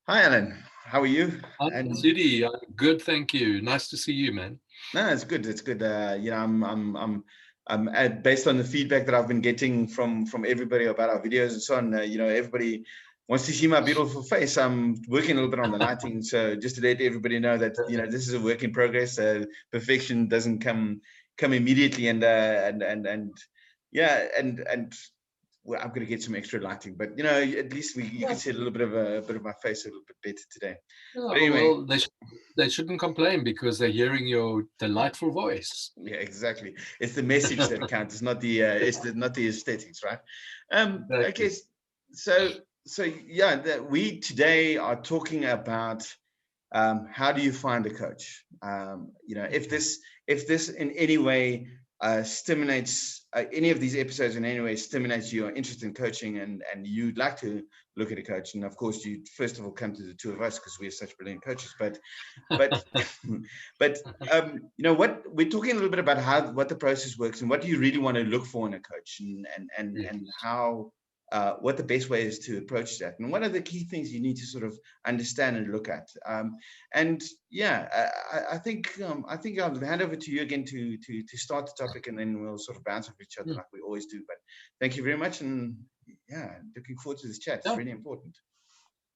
Hi, Alan. How are you? Hi, And Sudi. I'm good, thank you. Nice to see you, man. no, it's good. It's good. Based on the feedback that I've been getting from everybody about our videos and so on. Everybody wants to see my beautiful face. I'm working a little bit on the lighting, so just to let everybody know that this is a work in progress. Perfection doesn't come immediately, and yeah, and well, I'm going to get some extra lighting, but at least you can see a little bit of my face a little bit better today. But Oh, anyway, well, they shouldn't complain because they're hearing your delightful voice. yeah, exactly. It's the message that counts. It's not not the aesthetics, right? Okay, Exactly. so yeah, we today are talking about how do you find a coach? If this in any way stimulates any of these episodes in any way stimulates your interest in coaching and you'd like to look at a coach, and of course you first of all come to the two of us because we're such brilliant coaches, but but what we're talking a little bit about what the process works and what do you really want to look for in a coach, and Yes. how what the best way is to approach that, and what are the key things you need to sort of understand and look at. And yeah, I think I'll hand over to you again to start the topic, and then we'll sort of bounce off each other Hmm. like we always do. But thank you very much, and yeah, looking forward to this chat. It's Yeah. really important.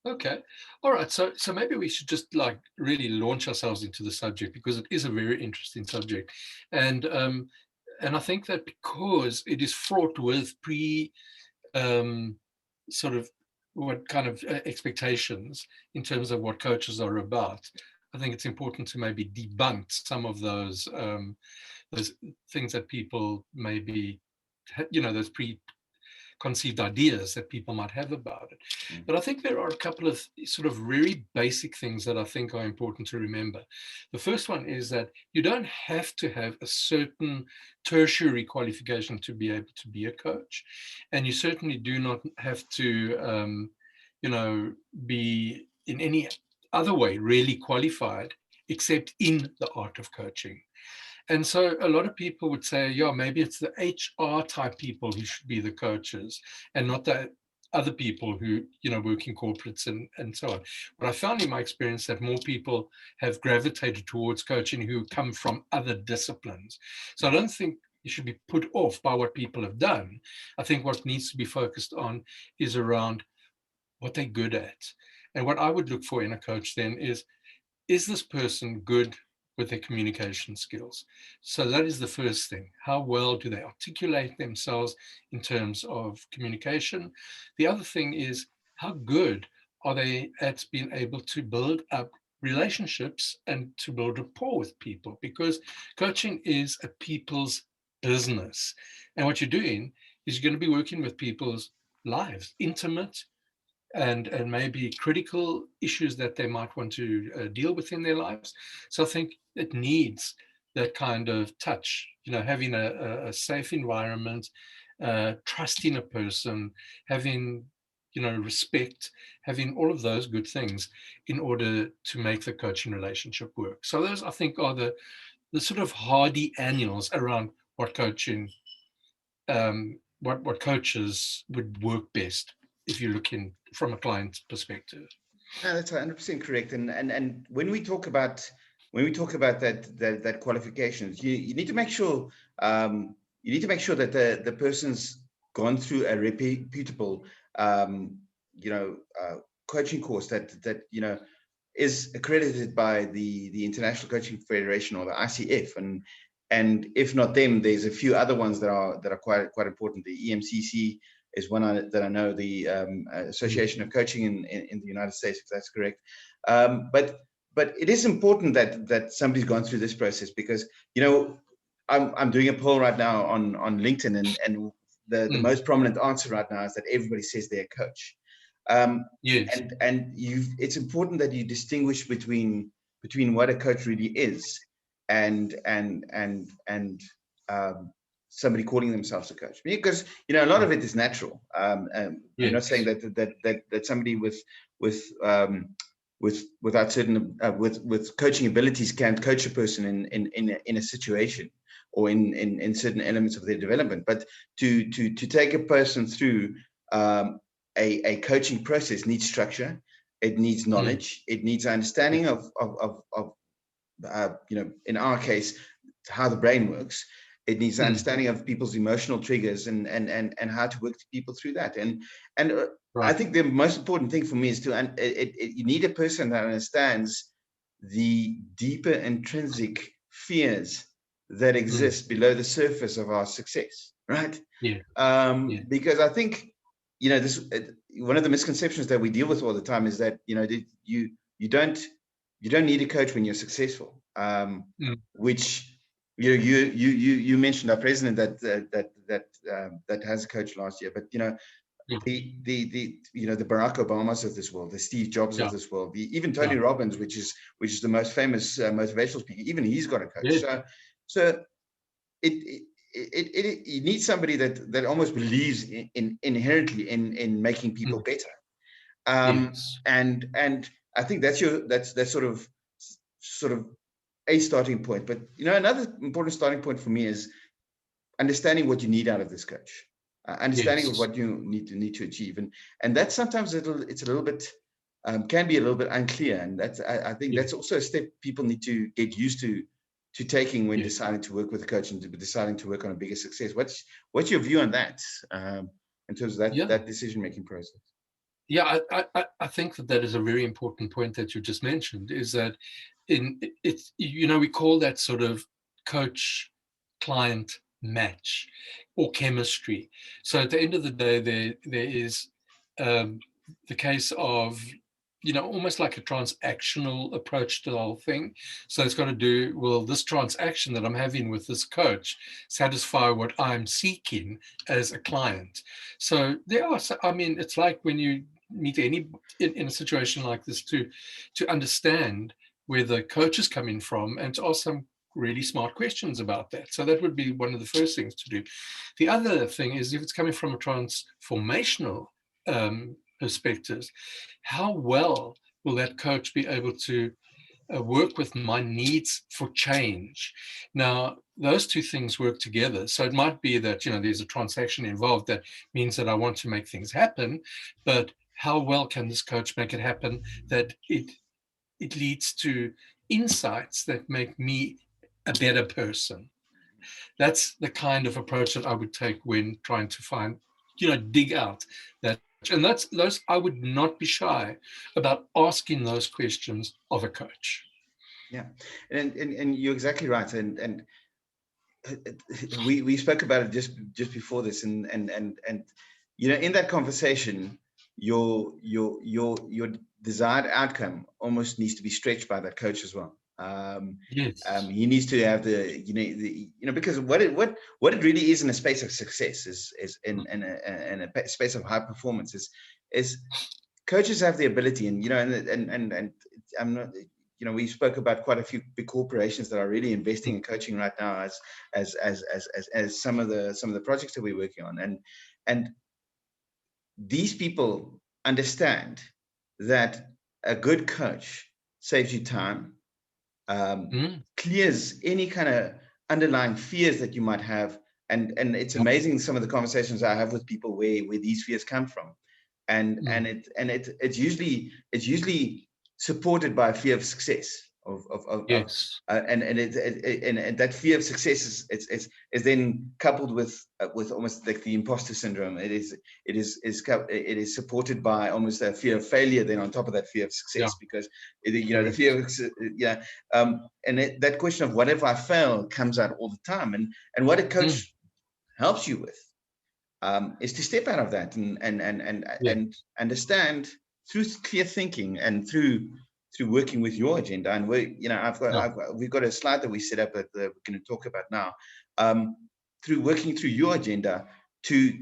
Okay. All right. So maybe we should just like really launch ourselves into the subject because it is a very interesting subject, and I think that because it is fraught with um, sort of what kind of expectations in terms of what coaches are about. I think it's important to maybe debunk some of those things that people maybe, those preconceived ideas that people might have about it. Mm. But I think there are a couple of sort of very basic things that I think are important to remember. The first one is that you don't have to have a certain tertiary qualification to be able to be a coach. And you certainly do not have to, be in any other way really qualified except in the art of coaching. And so a lot of people would say, yeah, maybe it's the HR type people who should be the coaches and not the other people who, work in corporates and so on. But I found in my experience that more people have gravitated towards coaching who come from other disciplines. So I don't think you should be put off by what people have done. I think what needs to be focused on is around what they're good at. And what I would look for in a coach then is this person good with their communication skills? So that is the first thing. How well do they articulate themselves in terms of communication? The other thing is how good are they at being able to build up relationships and to build rapport with people? Because coaching is a people's business. And what you're doing is you're going to be working with people's lives, intimate and maybe critical issues that they might want to deal with in their lives. So I think it needs that kind of touch, having a safe environment, trusting a person, having, respect, having all of those good things in order to make the coaching relationship work. So those, I think, are the sort of hardy annuals around what coaching, what coaches would work best if you're looking from a client's perspective. No, that's 100% correct. And when we talk about that qualifications, you need to make sure that the person's gone through a reputable you know coaching course that is accredited by the International Coaching Federation, or the ICF, and if not them, there's a few other ones that are quite important. The EMCC is one that I know, the Association of Coaching in the United States, if that's correct. But it is important that somebody's gone through this process, because I'm doing a poll right now on LinkedIn, and the Mm, most prominent answer right now is that everybody says they're a coach. Um, yes. and it's important that you distinguish between what a coach really is and somebody calling themselves a coach, because a lot of it is natural. I'm not saying Yes. that somebody with without certain with coaching abilities can't coach a person in a situation, or in certain elements of their development, but to take a person through a coaching process needs structure, it needs mm, knowledge, it needs understanding of in our case, how the brain works. It needs mm, understanding of people's emotional triggers and how to work with people through that. And I right. think the most important thing for me is you need a person that understands the deeper intrinsic fears that Mm, exist below the surface of our success, right? yeah, yeah, Because I think this one of the misconceptions that we deal with all the time is that you don't need a coach when you're successful. mm, Which you mentioned our president that has a coach last year, but yeah, the Barack Obamas of this world, the Steve Jobs of yeah, this world, even Tony yeah, Robbins, which is the most famous motivational speaker, even he's got a coach. yes, So you need somebody that almost believes inherently in making people mm, better. yes, And I think that's sort of a starting point. But another important starting point for me is understanding what you need out of this coach, understanding of yes, what you need to achieve, and that's sometimes it's a little bit can be a little bit unclear, and I think yeah, that's also a step people need to get used to taking when yeah, deciding to work with a coach and deciding to work on a bigger success. What's your view on that, in terms of yeah. that decision making process? Yeah, I think that is a very important point that you just mentioned, is that it's, we call that sort of coach client match or chemistry. So at the end of the day, there is um, the case of, almost like a transactional approach to the whole thing. So it's got to do, will this transaction that I'm having with this coach satisfy what I'm seeking as a client? So there are, I mean, it's like when you meet any in a situation like this, to understand where the coach is coming from and to ask some really smart questions about that. So that would be one of the first things to do. The other thing is, if it's coming from a transformational perspective, how well will that coach be able to work with my needs for change? Now, those two things work together. So it might be that, there's a transaction involved that means that I want to make things happen, but how well can this coach make it happen that it leads to insights that make me a better person? That's the kind of approach that I would take when trying to find, dig out that. And that's those, I would not be shy about asking those questions of a coach. Yeah, and you're exactly right, and we spoke about it just before this, and in that conversation, your desired outcome almost needs to be stretched by that coach as well. Yes. He needs to have because what it really is in a space of success is in a space of high performance is coaches have the ability, and I'm not, we spoke about quite a few big corporations that are really investing in coaching right now as some of the projects that we're working on, and these people understand that a good coach saves you time, Mm, clears any kind of underlying fears that you might have, and it's yep. amazing some of the conversations I have with people where these fears come from, Mm, it's usually supported by a fear of success of yes. and that fear of success is then coupled with almost like the imposter syndrome. It is supported by almost a fear of failure then on top of that fear of Yeah. success, because the Correct. fear of that question of what if I fail comes out all the time, and what a Mm, coach helps you with is to step out of that yeah. and understand through clear thinking and through working with your agenda. And Yeah. we've got a slide that we set up that we're going to talk about now. Um, Through working through your agenda to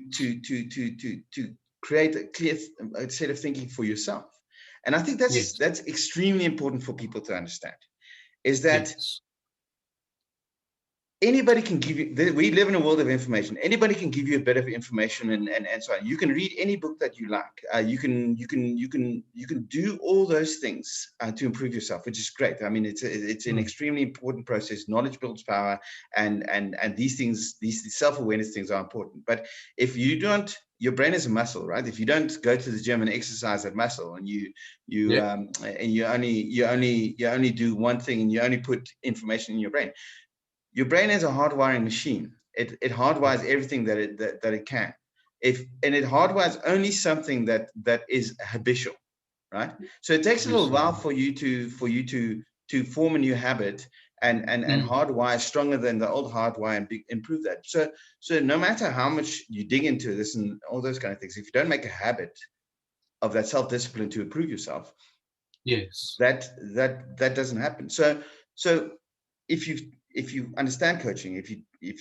create a clear set of thinking for yourself. And I think Yes. that's extremely important for people to understand. Is that Yes. anybody can give you, we live in a world of information. Anybody can give you a bit of information, and so on. You can read any book that you like. You can do all those things to improve yourself, which is great. I mean, it's an Mm, extremely important process. Knowledge builds power, and these things, these self-awareness things are important. But if you don't your brain is a muscle, right? If you don't go to the gym and exercise that muscle, and you Yeah. and you only do one thing, and you only put information in your brain is a hardwiring machine. It hardwires everything that it can. And it hardwires only something that is habitual, right? So it takes a little while for you to form a new habit and hardwire stronger than the old hardwire and improve that. So no matter how much you dig into this and all those kind of things, if you don't make a habit of that self-discipline to improve yourself, Yes. that doesn't happen. So if you understand coaching, if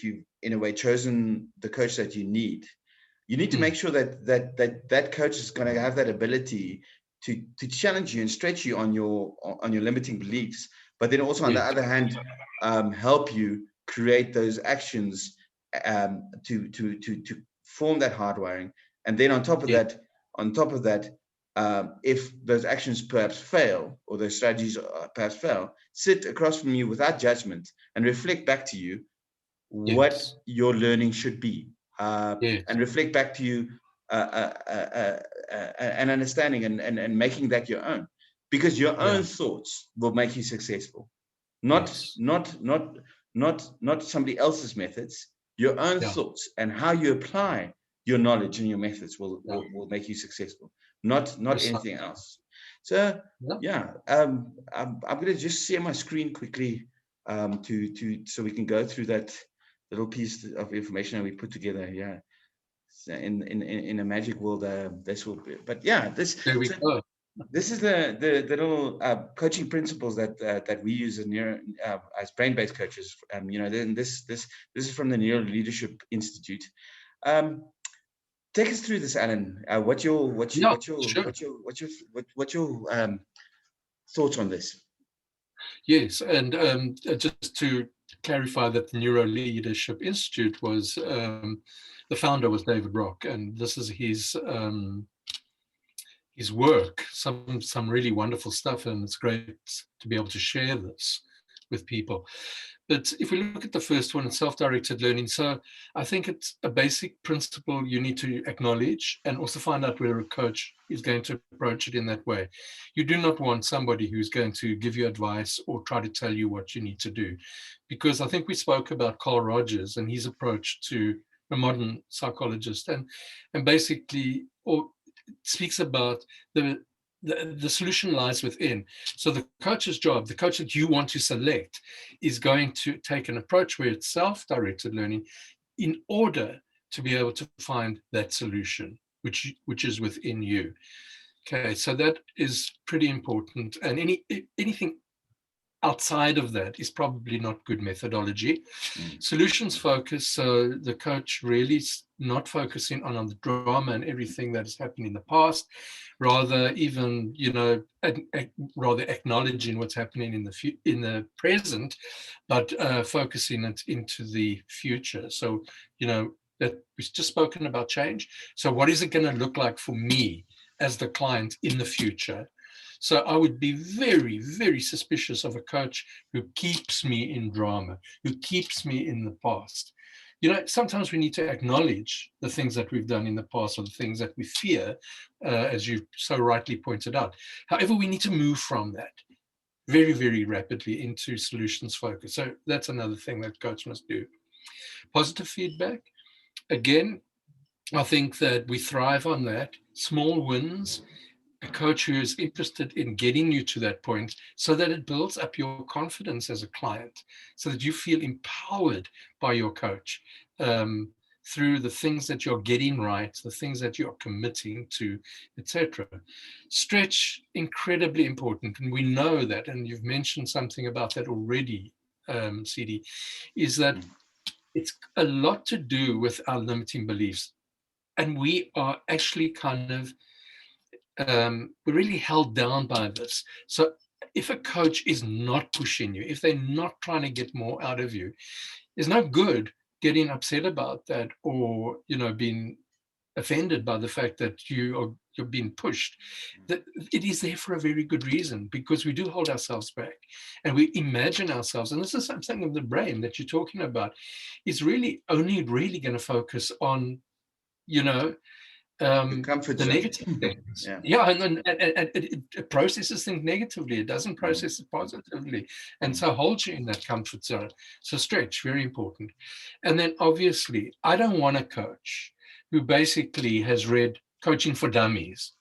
you in a way chosen the coach that you need to make sure that coach is going to have that ability to challenge you and stretch you on your limiting beliefs, but then also on the other hand, help you create those actions to form that hardwiring. And then on top of that, if those actions perhaps fail, or those strategies perhaps fail, sit across from you without judgment and reflect back to you what your learning should be, and reflect back to you an understanding and making that your own, because your own thoughts will make you successful, not somebody else's methods. Your own thoughts and how you apply your knowledge and your methods will make you successful, not anything else. So I'm going to just share my screen quickly, so we can go through that little piece of information that we put together. Yeah, so in a magic world, this will be. But yeah, this there we go. This is the little coaching principles that we use as brain-based coaches. Then this is from the Neuro Leadership Institute. Take us through this, Allan. What's your thoughts on this? Yes, and just to clarify that the Neuro Leadership Institute was the founder was David Rock, and this is his work, some really wonderful stuff, and it's great to be able to share this with people. But if we look at the first one, self-directed learning, so I think it's a basic principle you need to acknowledge and also find out whether a coach is going to approach it in that way. You do not want somebody who's going to give you advice or try to tell you what you need to do. Because I think we spoke about Carl Rogers and his approach to a modern psychologist, and basically speaks about the solution lies within. So the coach's job, the coach that you want to select, is going to take an approach where it's self-directed learning in order to be able to find that solution, which is within you. Okay, so that is pretty important. And anything outside of that is probably not good methodology. Solutions focus, so the coach really is not focusing on the drama and everything that has happened in the past, rather even, rather acknowledging what's happening in the present, but focusing it into the future. So, that we've just spoken about change. So what is it going to look like for me as the client in the future? So I would be very, very suspicious of a coach who keeps me in drama, who keeps me in the past. Sometimes we need to acknowledge the things that we've done in the past or the things that we fear, as you so rightly pointed out. However, we need to move from that very, very rapidly into solutions focus. So that's another thing that coach must do. Positive feedback. Again, I think that we thrive on that. Small wins. A coach who is interested in getting you to that point so that it builds up your confidence as a client, so that you feel empowered by your coach through the things that you're getting right, the things that you're committing to, etc. Stretch, incredibly important. And we know that, and you've mentioned something about that already, CD, is that it's a lot to do with our limiting beliefs. And we are actually kind of we're really held down by this. So if a coach is not pushing you, if they're not trying to get more out of you, there's no good getting upset about that, or being offended by the fact that you're being pushed. That it is there for a very good reason, because we do hold ourselves back and we imagine ourselves, and this is something of the brain that you're talking about, is really only really going to focus on comfort the zone. negative things. Yeah. Yeah, and it processes things negatively. It doesn't process it positively. And so holds you in that comfort zone. So stretch, very important. And then obviously, I don't want a coach who basically has read Coaching for Dummies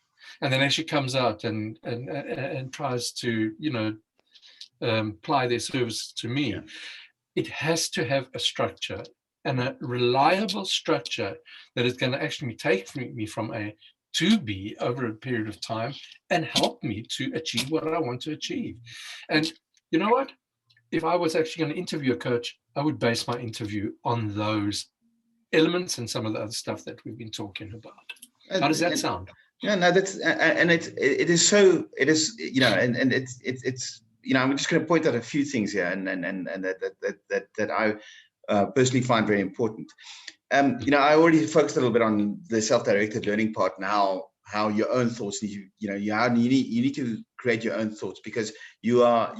and then actually comes out and tries to, apply their services to me. Yeah. It has to have a structure, and a reliable structure that is going to actually take me from A to B over a period of time and help me to achieve what I want to achieve. And you know what? If I was actually going to interview a coach, I would base my interview on those elements and some of the other stuff that we've been talking about. How does that sound? Yeah, no, that's and it is so, it is, and it's I'm just going to point out a few things here, and that I personally find very important. I already focused a little bit on the self-directed learning part, and how your own thoughts you need to create your own thoughts, because you are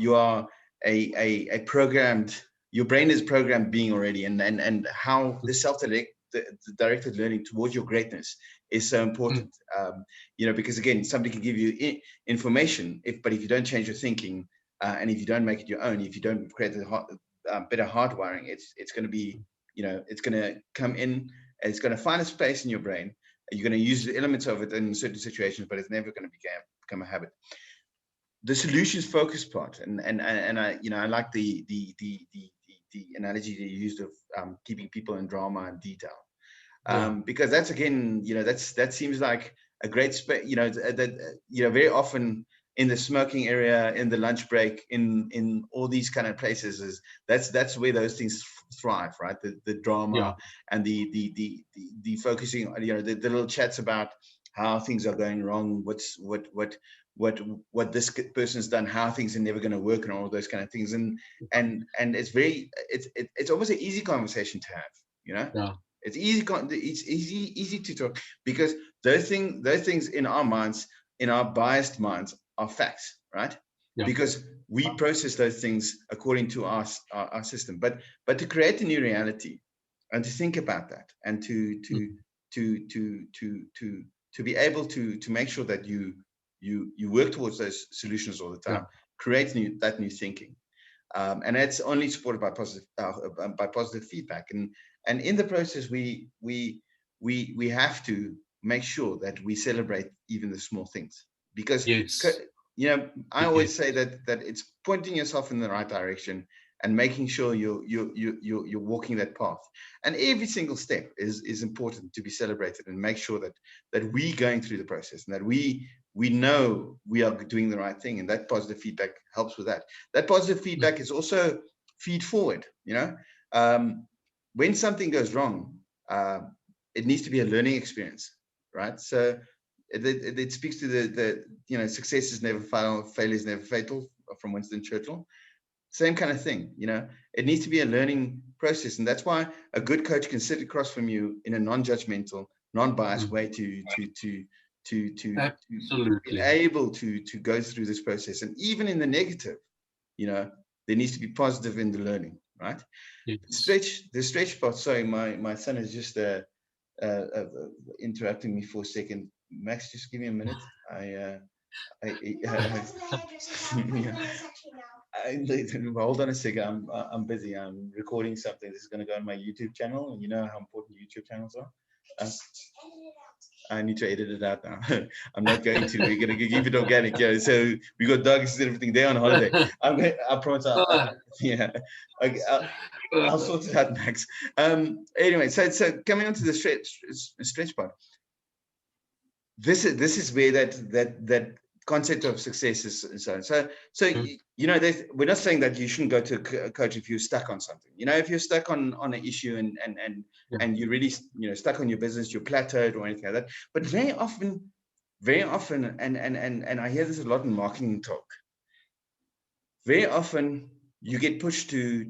a programmed, your brain is programmed being already, and how the self-directed learning towards your greatness is so important. Because again, somebody can give you information, but if you don't change your thinking, and if you don't make it your own, if you don't create a better hardwiring, it's going to be, it's going to come in, and it's going to find a space in your brain. You're going to use the elements of it in certain situations, but it's never going to become a habit. The solutions focused part, and I like the analogy that you used of keeping people in drama and detail, because that's, again, that seems like a great space. Very often in the smoking area, in the lunch break, in all these kind of places, that's where those things thrive, right? The drama and the focusing, the little chats about how things are going wrong, what this person's done, how things are never going to work, and all those kind of things, and it's almost an easy conversation to have, It's easy to talk, because those things in our minds, in our biased minds, are facts, right? Because we process those things according to our system. But to create a new reality, and to think about that, and to be able to make sure that you work towards those solutions all the time, create that new thinking, and that's only supported by positive feedback. And in the process, we have to make sure that we celebrate even the small things, because I always say that it's pointing yourself in the right direction and making sure you're walking that path. And every single step is important to be celebrated, and make sure that we going through the process, and that we know we are doing the right thing, and that positive feedback helps with that. That positive feedback is also feed forward. When something goes wrong, it needs to be a learning experience, right? So it speaks to the success is never final, failure is never fatal, from Winston Churchill. Same kind of thing, it needs to be a learning process. And that's why a good coach can sit across from you in a non-judgmental, non-biased way to be able to go through this process. And even in the negative, there needs to be positive in the learning, right? The stretch part. Sorry, my son is just interrupting me for a second. Max, just give me a minute. Hold on a second. I'm busy. I'm recording something. This is going to go on my YouTube channel, and you know how important YouTube channels are. I need to edit it out now. I'm not going to. We're going to keep it organic. Yeah. So we got dogs and everything. They're on holiday. I promise. Okay. I'll sort it out, Max. Anyway, so coming on to the stretch part. This is where that concept of success is. So we're not saying that you shouldn't go to a coach if you're stuck on something. If you're stuck on an issue and you're really stuck on your business, you're plateaued or anything like that. But very often, and I hear this a lot in marketing talk. Very often you get pushed to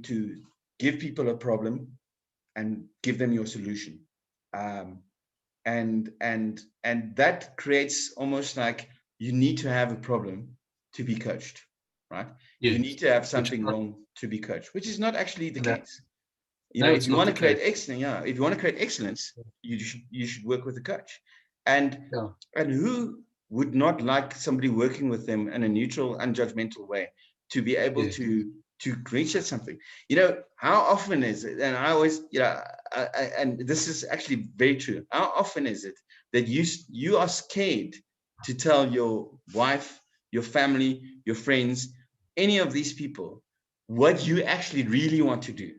give people a problem and give them your solution, and that creates almost like you need to have a problem to be coached, right? You need to have something wrong to be coached, which is not actually the case. If you want to create excellence, you should work with a coach. And Yeah. and who would not like somebody working with them in a neutral, unjudgmental way to be able Yes. to reach at something? How often is it? And I always, and this is actually very true. How often is it that you are scared to tell your wife, your family, your friends, any of these people, what you actually really want to do?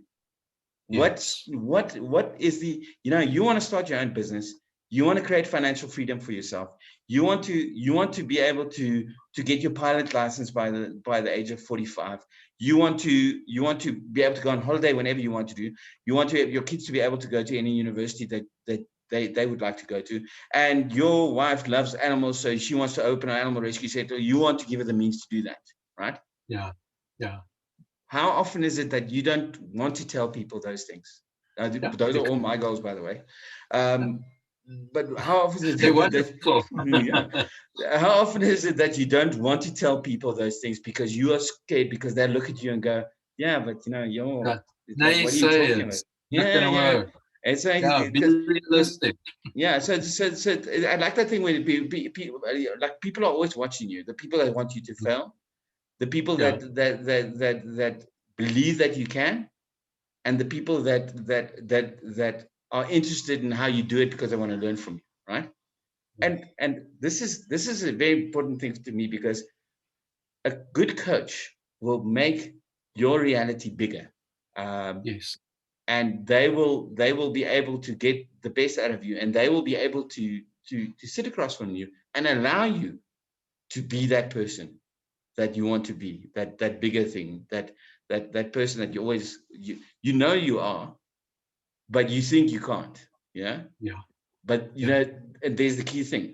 Yes. What is the, you want to start your own business, you want to create financial freedom for yourself, you want to be able to get your pilot license by the age of 45, you want to be able to go on holiday whenever you want to do, you want to have your kids to be able to go to any university that they would like to go to, and your wife loves animals, so she wants to open an animal rescue center, you want to give her the means to do that, right? Yeah. Yeah. How often is it that you don't want to tell people those things? Yeah. Those are all my goals, by the way. But how often is They're it that wonderful. yeah, how often is it that you don't want to tell people those things because you are scared, because they look at you and go, yeah, but Yeah. what are you talking about? Naysayers. Not Yeah, gonna yeah. work. It's like, Yeah. Be because realistic. yeah, so I like that thing where people, like, people are always watching you. The people that want you to fail, the people Yeah. that believe that you can, and the people that are interested in how you do it because they want to learn from you, right? And this is a very important thing to me, because a good coach will make your reality bigger, um, Yes. and they will be able to get the best out of you, and they will be able to sit across from you and allow you to be that person that you want to be, that bigger thing, that person that you always you are, but you think you can't. Yeah. Yeah. But Yeah. and there's the key thing.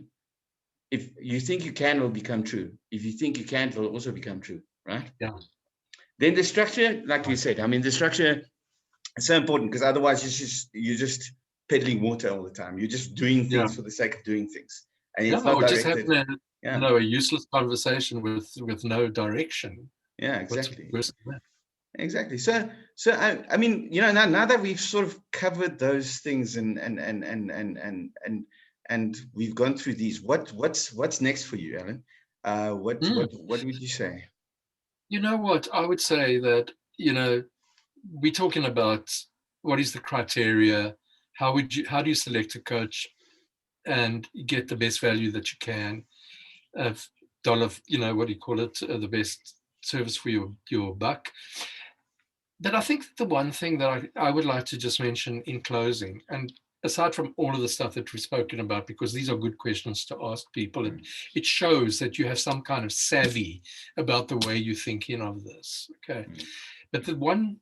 If you think you can, it will become true. If you think you can't, it will also become true, right? Yeah. Then the structure, like we said, I mean, the structure is so important, because otherwise you're just peddling water all the time. You're just doing Yeah. things for the sake of doing things, and Yeah. it's not Or just having directed. a Yeah. a useless conversation with no direction. Yeah, What's exactly. worse than that? Exactly. So I mean, now that we've sort of covered those things, and we've gone through these, what's next for you, Alan? What Mm. what what would you say? You know what? I would say that, we're talking about what is the criteria, how do you select a coach and get the best value that you can, of dollar, what do you call it, the best service for your buck. But I think the one thing that I would like to just mention in closing, and aside from all of the stuff that we've spoken about, because these are good questions to ask people, it shows that you have some kind of savvy about the way you're thinking of this. Okay. Mm. But the one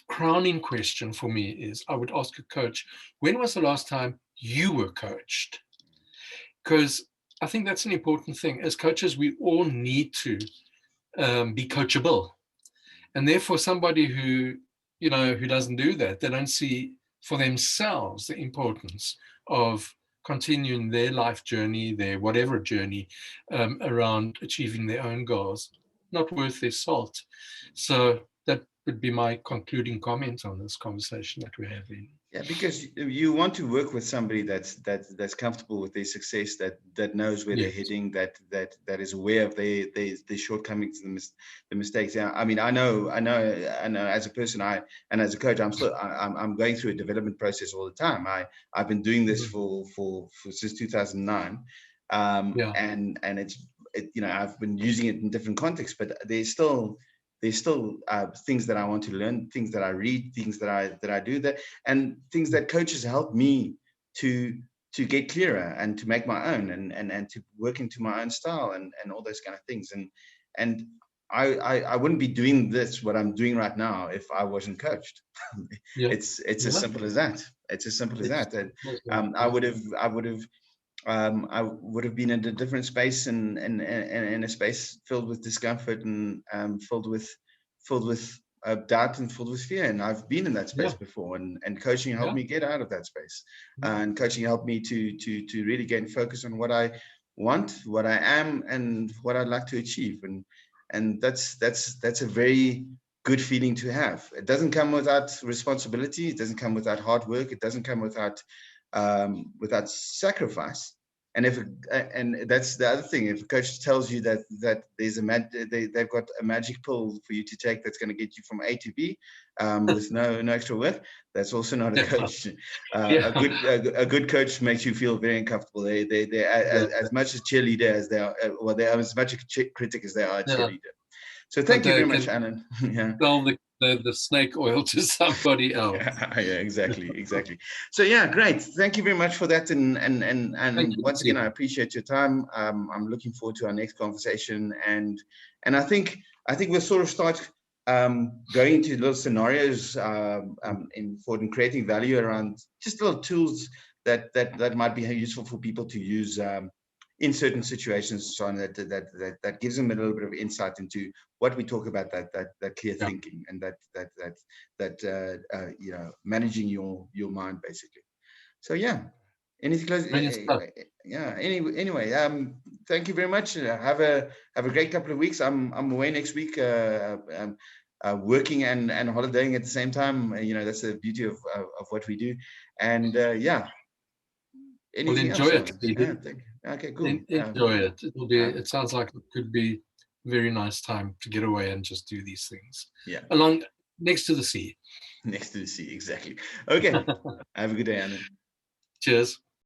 crowning question for me is, I would ask a coach, when was the last time you were coached? Because I think that's an important thing. As coaches, we all need to be coachable. And therefore, somebody who doesn't do that, they don't see for themselves the importance of continuing their life journey, their whatever journey, around achieving their own goals, not worth their salt. So that would be my concluding comment on this conversation that we're having. Yeah, because you want to work with somebody that's comfortable with their success, that knows where they're Yes. heading, that is aware of their shortcomings, the mistakes. Yeah, I mean, I know. As a person, and as a coach, I'm going through a development process all the time. I've been doing this for since 2009, Yeah. and I've been using it in different contexts, but there's still things that I want to learn, things that I read, things that I do, and things that coaches help me to get clearer and to make my own, and to work into my own style, and all those kind of things. And I wouldn't be doing this, what I'm doing right now, if I wasn't coached. Yeah. It's as Yeah. simple as that. It's as simple as It's, that. And I would have been in a different space, and in a space filled with discomfort, and filled with doubt, and filled with fear. And I've been in that space yeah. before, and coaching helped Yeah. me get out of that space. Yeah. And coaching helped me to really gain focus on what I want, what I am, and what I'd like to achieve. And that's a very good feeling to have. It doesn't come without responsibility. It doesn't come without hard work. It doesn't come without sacrifice. And and that's the other thing. If a coach tells you that there's they've got a magic pill for you to take that's going to get you from A to B with no extra work, that's also not a coach. A good coach makes you feel very uncomfortable. They're as much a cheerleader as they are. Well, they're as much a critic as they are a cheerleader. So thank you very much, Allan. Yeah. Sell the snake oil to somebody else. Yeah, exactly. So yeah, great. Thank you very much for that. And once again, I appreciate your time. I'm looking forward to our next conversation. And I think we'll sort of start going into little scenarios for creating value around just little tools that might be useful for people to use in certain situations, so on, that gives them a little bit of insight into what we talk about, that clear thinking, and that managing your mind, basically. So yeah, anything close? Yeah. Anyway, thank you very much. Have a great couple of weeks. I'm away next week, working and holidaying at the same time. That's the beauty of what we do. And yeah. Anything enjoy else? it. Okay, cool. Enjoy it. It'll be. It sounds like it could be a very nice time to get away and just do these things. Yeah. Along next to the sea. Next to the sea, exactly. Okay. Have a good day, Allan. Cheers.